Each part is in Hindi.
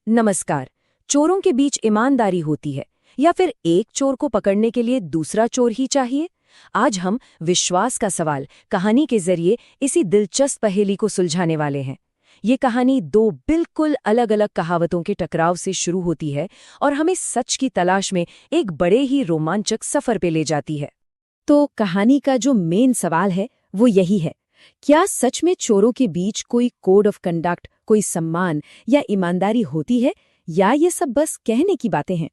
नमस्कार। चोरों के बीच ईमानदारी होती है या फिर एक चोर को पकड़ने के लिए दूसरा चोर ही चाहिए? आज हम विश्वास का सवाल कहानी के जरिए इसी दिलचस्प पहेली को सुलझाने वाले हैं। ये कहानी दो बिल्कुल अलग अलग कहावतों के टकराव से शुरू होती है और हमें सच की तलाश में एक बड़े ही रोमांचक सफर पे ले जाती है। तो कहानी का जो मेन सवाल है वो यही है, क्या सच में चोरों के बीच कोई कोड ऑफ कंडक्ट, कोई सम्मान या ईमानदारी होती है, या ये सब बस कहने की बातें हैं?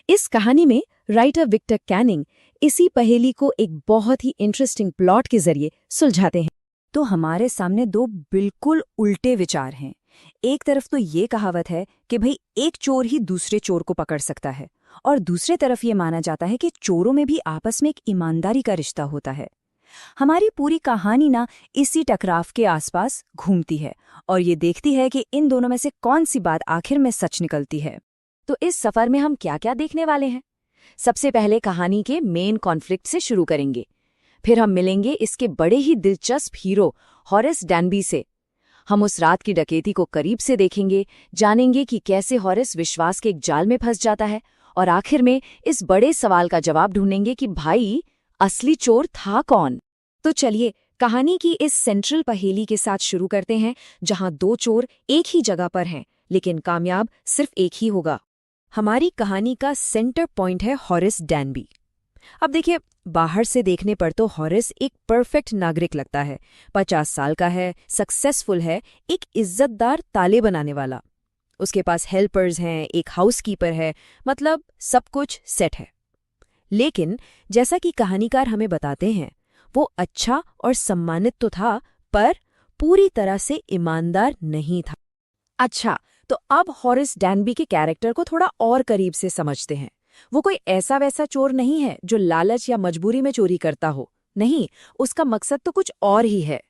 इस कहानी में राइटर विक्टर कैनिंग इसी पहेली को एक बहुत ही इंटरेस्टिंग प्लॉट के जरिए सुलझाते हैं। तो हमारे सामने दो बिल्कुल उल्टे विचार हैं। एक तरफ तो ये कहावत है कि भाई एक चोर ही दूसरे चोर को पकड़ सकता है, और दूसरी तरफ ये माना जाता है कि चोरों में भी आपस में एक ईमानदारी का रिश्ता होता है। हमारी पूरी कहानी ना इसी टकराव के आसपास घूमती है और ये देखती है कि इन दोनों में से कौन सी बात आखिर में सच निकलती है। तो इस सफर में हम क्या क्या देखने वाले हैं? सबसे पहले कहानी के मेन कॉन्फ्लिक्ट से शुरू करेंगे। फिर हम मिलेंगे इसके बड़े ही दिलचस्प हीरो हॉरेस डैनबी से। हम उस रात की डकैती को करीब से देखेंगे, जानेंगे कि कैसे हॉरेस विश्वास के एक जाल में फंस जाता है, और आखिर में इस बड़े सवाल का जवाब ढूंढेंगे कि भाई असली चोर था कौन। तो चलिए कहानी की इस सेंट्रल पहेली के साथ शुरू करते हैं, जहां दो चोर एक ही जगह पर हैं, लेकिन कामयाब सिर्फ एक ही होगा। हमारी कहानी का सेंटर पॉइंट है हॉरेस डैनबी। अब देखिए, बाहर से देखने पर तो हॉरेस एक परफेक्ट नागरिक लगता है। 50 साल का है, सक्सेसफुल है, एक इज्जतदार ताले बनाने वाला। उसके पास हेल्पर्स हैं, एक हाउसकीपर है, मतलब सब कुछ सेट है। लेकिन जैसा कि कहानीकार हमें बताते हैं, वो अच्छा और सम्मानित तो था, पर पूरी तरह से ईमानदार नहीं था। अच्छा, तो अब हॉरेस डैनबी के कैरेक्टर को थोड़ा और करीब से समझते हैं। वो कोई ऐसा वैसा चोर नहीं है जो लालच या मजबूरी में चोरी करता हो। नहीं, उसका मकसद तो कुछ और ही है।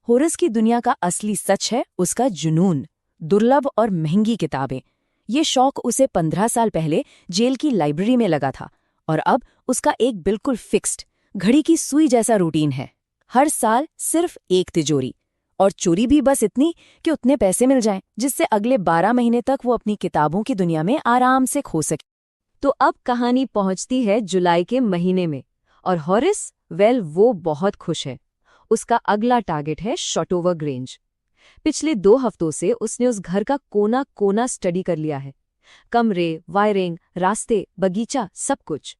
हॉरेस की दुनिया का असली सच है उसका जुनून, दुर्लभ और महंगी किताबें। ये शौक उसे 15 साल पहले जेल की लाइब्रेरी में लगा था, और अब उसका एक बिल्कुल फिक्स्ड, घड़ी की सुई जैसा रूटीन है। हर साल सिर्फ एक तिजोरी, और चोरी भी बस इतनी कि उतने पैसे मिल जाएं जिससे अगले 12 महीने तक वो अपनी किताबों की दुनिया में आराम से खो सके। तो अब कहानी पहुंचती है जुलाई के महीने में, और हॉरेस वो बहुत खुश है। उसका अगला टारगेट है शॉटोवर ग्रेंज। पिछले 2 हफ्तों से उसने उस घर का कोना कोना स्टडी कर लिया है। कमरे, वायरिंग, रास्ते, बगीचा, सब कुछ।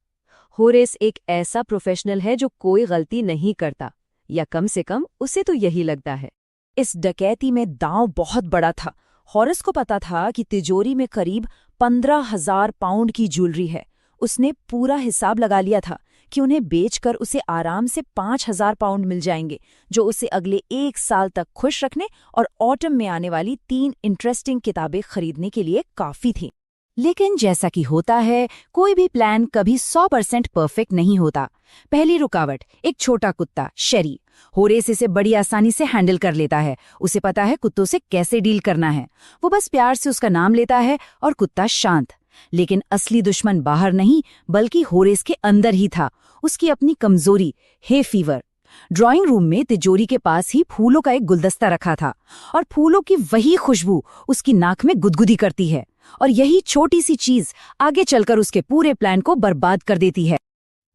हॉरेस एक ऐसा प्रोफेशनल है जो कोई गलती नहीं करता, या कम से कम उसे तो यही लगता है। इस डकैती में दांव बहुत बड़ा था। हॉरेस को पता था कि तिजोरी में करीब 15,000 पाउंड की ज्वेलरी है। उसने पूरा हिसाब लगा लिया था कि उन्हें बेचकर उसे आराम से 5,000 पाउंड मिल जाएंगे, जो उसे अगले 1 साल तक खुश रखने और ऑटम में आने वाली 3 इंटरेस्टिंग किताबें खरीदने के लिए काफी थी। लेकिन जैसा कि होता है, कोई भी प्लान कभी 100% परफेक्ट नहीं होता। पहली रुकावट, एक छोटा कुत्ता शेरी। हॉरेस इसे बड़ी आसानी से हैंडल कर लेता है। उसे पता है कुत्तों से कैसे डील करना है। वो बस प्यार से उसका नाम लेता है और कुत्ता शांत। लेकिन असली दुश्मन बाहर नहीं, बल्कि हॉरेस के अंदर ही था। उसकी अपनी कमजोरी, हे फीवर। ड्राइंग रूम में तिजोरी के पास ही फूलों का एक गुलदस्ता रखा था, और फूलों की वही खुशबू उसकी नाक में गुदगुदी करती है, और यही छोटी सी चीज आगे चलकर उसके पूरे प्लान को बर्बाद कर देती है।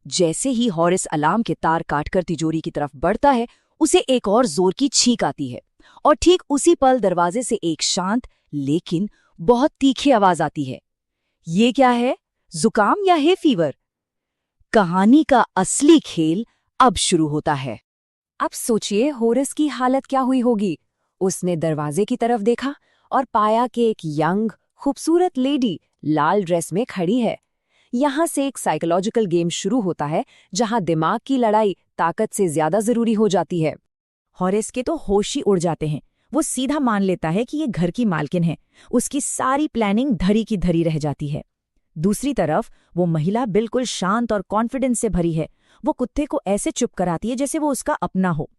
जैसे ही हॉरेस अलार्म के तार काटकर तिजोरी की तरफ बढ़ता है, उसे एक और जोर की छींक आती है, और ठीक उसी पल दरवाजे से एक शांत लेकिन बहुत तीखी आवाज आती है। ये क्या है, जुकाम या हे फीवर? कहानी का असली खेल अब शुरू होता है। अब सोचिए हॉरेस की हालत क्या हुई होगी। उसने दरवाजे की तरफ देखा और पाया कि एक यंग, खूबसूरत लेडी लाल ड्रेस में खड़ी है। यहाँ से एक साइकोलॉजिकल गेम शुरू होता है, जहाँ दिमाग की लड़ाई ताकत से ज्यादा जरूरी हो जाती है। हॉरेस के तो होश ही उड़ जाते हैं। वो सीधा मान लेता है कि ये घर की मालकिन है। उसकी सारी प्लानिंग धरी की धरी रह जाती है। दूसरी तरफ वो महिला बिल्कुल शांत और कॉन्फिडेंस से भरी है। वो कुत्ते को ऐसे चुप कराती है जैसे वो उसका अपना हो।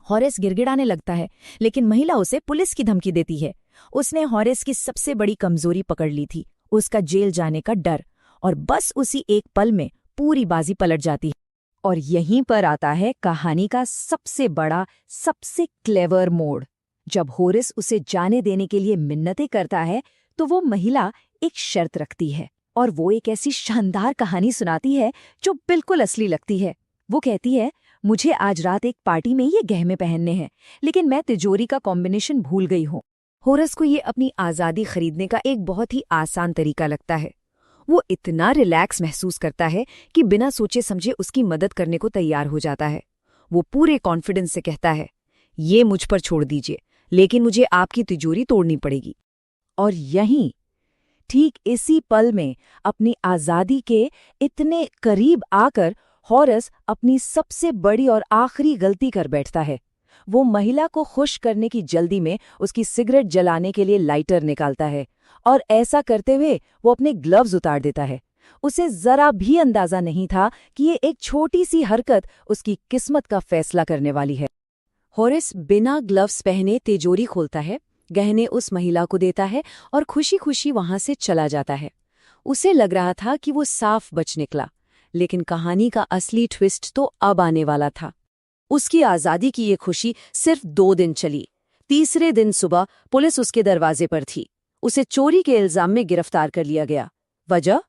हॉरेस गिड़गिड़ाने लगता है, लेकिन महिला उसे पुलिस की धमकी देती है। उसने हॉरेस की सबसे बड़ी कमजोरी पकड़ ली थी, उसका जेल जाने का डर, और बस उसी एक पल में पूरी बाजी पलट जाती है। और यहीं पर आता है कहानी का सबसे बड़ा, सबसे क्लेवर मोड़। जब हॉरेस उसे जाने देने के लिए मिन्नतें करता है, तो वो महिला एक शर्त रखती है और वो एक ऐसी शानदार कहानी सुनाती है जो बिल्कुल असली लगती है। वो कहती है, मुझे आज रात एक पार्टी में ये गहने पहनने हैं, लेकिन मैं तिजोरी का कॉम्बिनेशन भूल गई हूँ। होरस को ये अपनी आज़ादी खरीदने का एक बहुत ही आसान तरीका लगता है। वो इतना रिलैक्स महसूस करता है कि बिना सोचे समझे उसकी मदद करने को तैयार हो जाता है। वो पूरे कॉन्फिडेंस से कहता है, ये मुझ पर छोड़ दीजिए, लेकिन मुझे आपकी तिजोरी तोड़नी पड़ेगी। और यहीं ठीक इसी पल में अपनी आज़ादी के इतने करीब आकर हॉरस अपनी सबसे बड़ी और आखिरी गलती कर बैठता है। वो महिला को खुश करने की जल्दी में उसकी सिगरेट जलाने के लिए लाइटर निकालता है और ऐसा करते हुए वो अपने ग्लव्स उतार देता है। उसे जरा भी अंदाजा नहीं था कि ये एक छोटी सी हरकत उसकी किस्मत का फैसला करने वाली है। हॉरस बिना ग्लव्स पहने तिजोरी खोलता है, गहने उस महिला को देता है और खुशी खुशी वहां से चला जाता है। उसे लग रहा था कि वो साफ बच निकला, लेकिन कहानी का असली ट्विस्ट तो अब आने वाला था। उसकी आज़ादी की ये खुशी सिर्फ 2 दिन चली। तीसरे दिन सुबह पुलिस उसके दरवाजे पर थी। उसे चोरी के इल्जाम में गिरफ्तार कर लिया गया। वजह?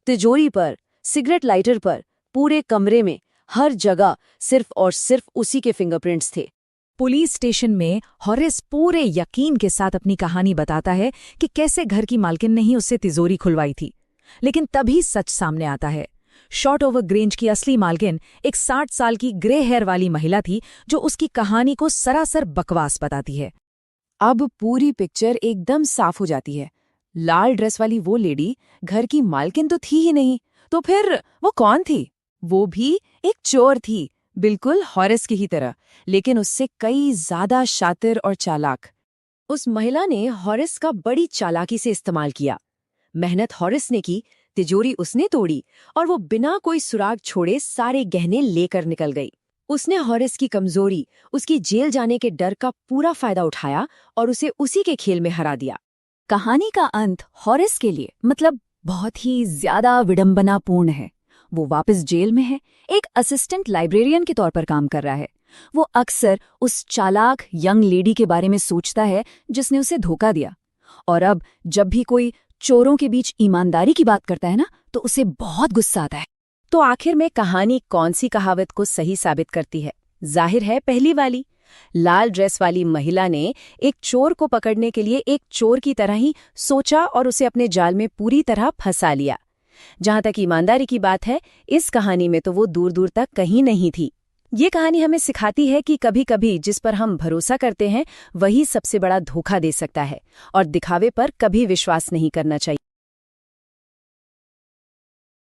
तिजोरी पर, सिगरेट लाइटर पर, पूरे कमरे में, हर जगह सिर्फ और सिर्फ उसी के फिंगरप्रिंट्स थे। पुलिस स्टेशन में हॉरस पूरे यकीन के साथ अपनी कहानी बताता है कि कैसे घर की मालकिन ने ही उससे तिजोरी खुलवाई थी। लेकिन तभी सच सामने आता है। शॉर्ट ओवर ग्रेंज की असली मालकिन एक 60 साल की ग्रे हेयर वाली महिला थी जो उसकी कहानी को सरासर बकवास बताती है। अब पूरी पिक्चर एकदम साफ हो जाती है। लाल ड्रेस वाली वो लेडी घर की मालकिन तो थी ही नहीं, तो फिर वो कौन थी? वो भी एक चोर थी, बिल्कुल हॉरस की ही तरह, लेकिन उससे कई ज्यादा शातिर और चालाक। उस महिला ने हॉरस का बड़ी चालाकी से इस्तेमाल किया। मेहनत हॉरस ने की, तिजोरी उसने तोड़ी और वो बिना कोई सुराग छोड़े सारे गहने लेकर निकल गई। उसने हॉरस की कमजोरी, उसकी जेल जाने के डर का पूरा फायदा उठाया और उसे उसी के खेल में हरा दिया। कहानी का अंत हॉरस के लिए बहुत ही ज्यादा विडंबनापूर्ण है। वो वापस जेल में है, एक असिस्टेंट लाइब्रेरियन के तौर पर काम कर रहा है। वो अक्सर उस चालाक यंग लेडी के बारे में सोचता है जिसने उसे धोखा दिया, और अब जब भी कोई चोरों के बीच ईमानदारी की बात करता है ना, तो उसे बहुत गुस्सा आता है। तो आखिर में कहानी कौन सी कहावत को सही साबित करती है? जाहिर है पहली वाली। लाल ड्रेस वाली महिला ने एक चोर को पकड़ने के लिए एक चोर की तरह ही सोचा और उसे अपने जाल में पूरी तरह फंसा लिया। जहां तक ईमानदारी की बात है, इस कहानी में तो वो दूर दूर तक कहीं नहीं थी। ये कहानी हमें सिखाती है कि कभी कभी जिस पर हम भरोसा करते हैं वही सबसे बड़ा धोखा दे सकता है, और दिखावे पर कभी विश्वास नहीं करना चाहिए।